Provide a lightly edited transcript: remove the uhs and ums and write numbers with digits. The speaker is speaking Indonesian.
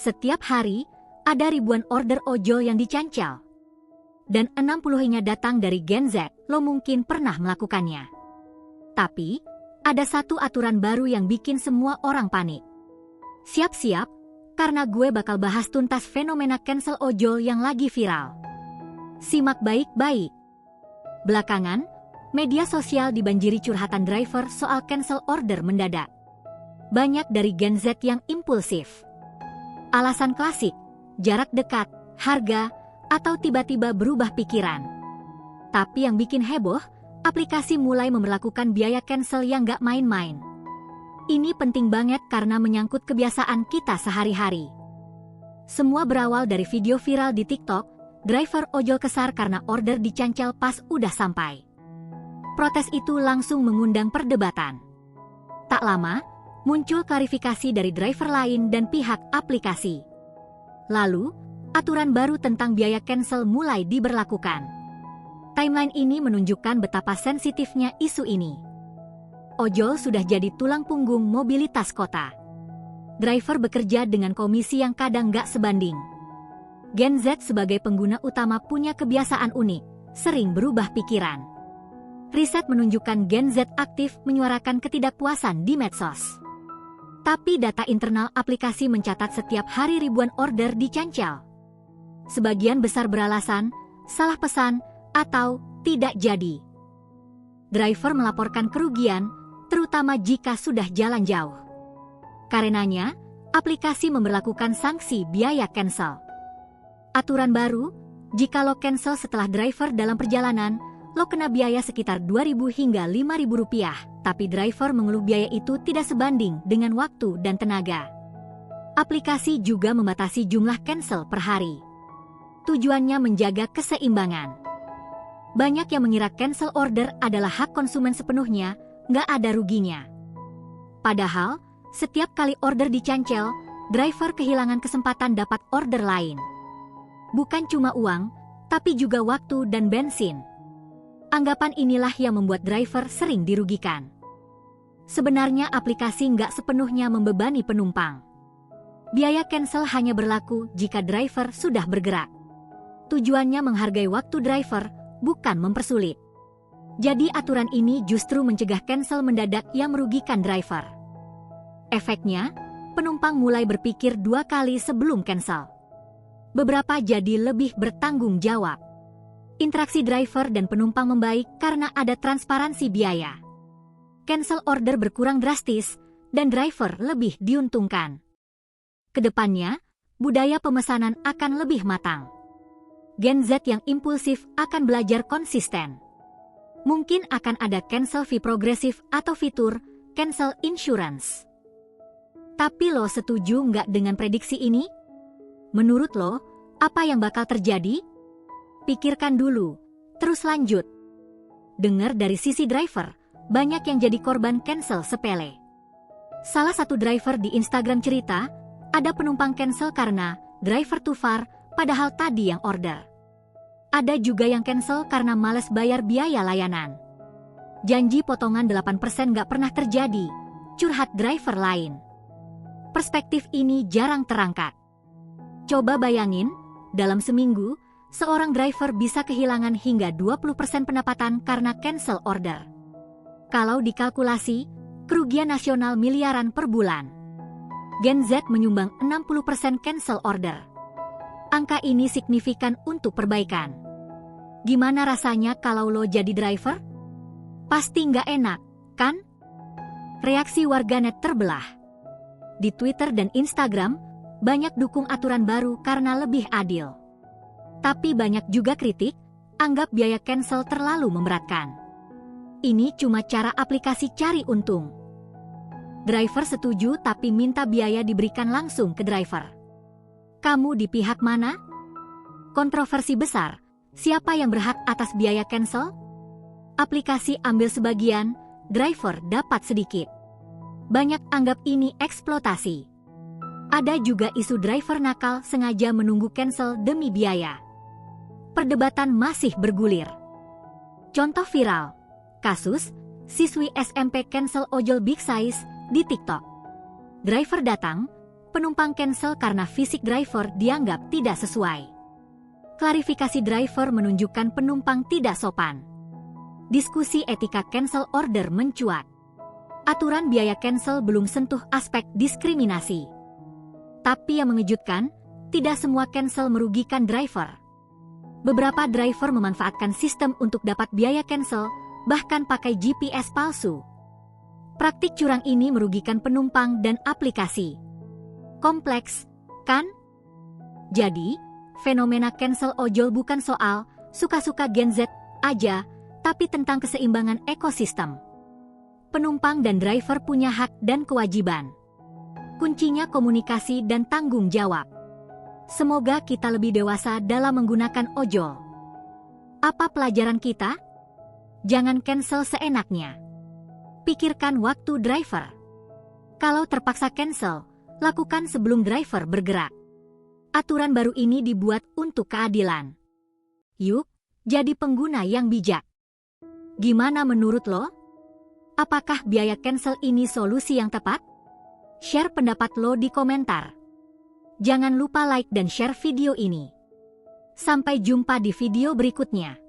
Setiap hari, ada ribuan order ojol yang dicancel. Dan 60-nya datang dari Gen Z, lo mungkin pernah melakukannya. Tapi, ada satu aturan baru yang bikin semua orang panik. Siap-siap, karena gue bakal bahas tuntas fenomena cancel ojol yang lagi viral. Simak baik-baik. Belakangan, media sosial dibanjiri curhatan driver soal cancel order mendadak. Banyak dari Gen Z yang impulsif. Alasan klasik, jarak dekat, harga, atau tiba-tiba berubah pikiran. Tapi yang bikin heboh, aplikasi mulai memberlakukan biaya cancel yang gak main-main. Ini penting banget karena menyangkut kebiasaan kita sehari-hari. Semua berawal dari video viral di TikTok, driver ojol kesar karena order dicancel pas udah sampai. Protes itu langsung mengundang perdebatan. Tak lama, muncul klarifikasi dari driver lain dan pihak aplikasi. Lalu, aturan baru tentang biaya cancel mulai diberlakukan. Timeline ini menunjukkan betapa sensitifnya isu ini. Ojol sudah jadi tulang punggung mobilitas kota. Driver bekerja dengan komisi yang kadang gak sebanding. Gen Z sebagai pengguna utama punya kebiasaan unik, sering berubah pikiran. Riset menunjukkan Gen Z aktif menyuarakan ketidakpuasan di medsos. Tapi data internal aplikasi mencatat setiap hari ribuan order dicancel. Sebagian besar beralasan, salah pesan, atau tidak jadi. Driver melaporkan kerugian, terutama jika sudah jalan jauh. Karenanya, aplikasi memberlakukan sanksi biaya cancel. Aturan baru, jika lo cancel setelah driver dalam perjalanan, lo kena biaya sekitar Rp2.000 hingga Rp5.000, tapi driver mengeluh biaya itu tidak sebanding dengan waktu dan tenaga. Aplikasi juga membatasi jumlah cancel per hari. Tujuannya menjaga keseimbangan. Banyak yang mengira cancel order adalah hak konsumen sepenuhnya, nggak ada ruginya. Padahal, setiap kali order dicancel, driver kehilangan kesempatan dapat order lain. Bukan cuma uang, tapi juga waktu dan bensin. Anggapan inilah yang membuat driver sering dirugikan. Sebenarnya aplikasi nggak sepenuhnya membebani penumpang. Biaya cancel hanya berlaku jika driver sudah bergerak. Tujuannya menghargai waktu driver, bukan mempersulit. Jadi aturan ini justru mencegah cancel mendadak yang merugikan driver. Efeknya, penumpang mulai berpikir 2 kali sebelum cancel. Beberapa jadi lebih bertanggung jawab. Interaksi driver dan penumpang membaik karena ada transparansi biaya. Cancel order berkurang drastis, dan driver lebih diuntungkan. Kedepannya, budaya pemesanan akan lebih matang. Gen Z yang impulsif akan belajar konsisten. Mungkin akan ada cancel fee progresif atau fitur cancel insurance. Tapi lo setuju nggak dengan prediksi ini? Menurut lo, apa yang bakal terjadi? Pikirkan dulu, terus lanjut. Dengar dari sisi driver, banyak yang jadi korban cancel sepele. Salah satu driver di Instagram cerita, ada penumpang cancel karena driver too far, padahal tadi yang order. Ada juga yang cancel karena males bayar biaya layanan. Janji potongan 8% nggak pernah terjadi, curhat driver lain. Perspektif ini jarang terangkat. Coba bayangin, dalam seminggu, seorang driver bisa kehilangan hingga 20% pendapatan karena cancel order. Kalau dikalkulasi, kerugian nasional miliaran per bulan. Gen Z menyumbang 60% cancel order. Angka ini signifikan untuk perbaikan. Gimana rasanya kalau lo jadi driver? Pasti nggak enak, kan? Reaksi warganet terbelah. Di Twitter dan Instagram, banyak dukung aturan baru karena lebih adil. Tapi banyak juga kritik, anggap biaya cancel terlalu memberatkan. Ini cuma cara aplikasi cari untung. Driver setuju tapi minta biaya diberikan langsung ke driver. Kamu di pihak mana? Kontroversi besar, siapa yang berhak atas biaya cancel? Aplikasi ambil sebagian, driver dapat sedikit. Banyak anggap ini eksploitasi. Ada juga isu driver nakal sengaja menunggu cancel demi biaya. Perdebatan masih bergulir. Contoh viral, kasus siswi SMP cancel ojol big size di TikTok. Driver datang, Penumpang cancel karena fisik driver dianggap tidak sesuai. Klarifikasi driver menunjukkan penumpang tidak sopan. Diskusi etika cancel order mencuat. Aturan biaya cancel belum sentuh aspek diskriminasi. Tapi yang mengejutkan, tidak semua cancel merugikan driver. Beberapa driver memanfaatkan sistem untuk dapat biaya cancel, bahkan pakai GPS palsu. Praktik curang ini merugikan penumpang dan aplikasi. Kompleks, kan? Jadi, fenomena cancel ojol bukan soal suka-suka Gen Z aja, tapi tentang keseimbangan ekosistem. Penumpang dan driver punya hak dan kewajiban. Kuncinya komunikasi dan tanggung jawab. Semoga kita lebih dewasa dalam menggunakan ojol. Apa pelajaran kita? Jangan cancel seenaknya. Pikirkan waktu driver. Kalau terpaksa cancel, lakukan sebelum driver bergerak. Aturan baru ini dibuat untuk keadilan. Yuk, jadi pengguna yang bijak. Gimana menurut lo? Apakah biaya cancel ini solusi yang tepat? Share pendapat lo di komentar. Jangan lupa like dan share video ini. Sampai jumpa di video berikutnya.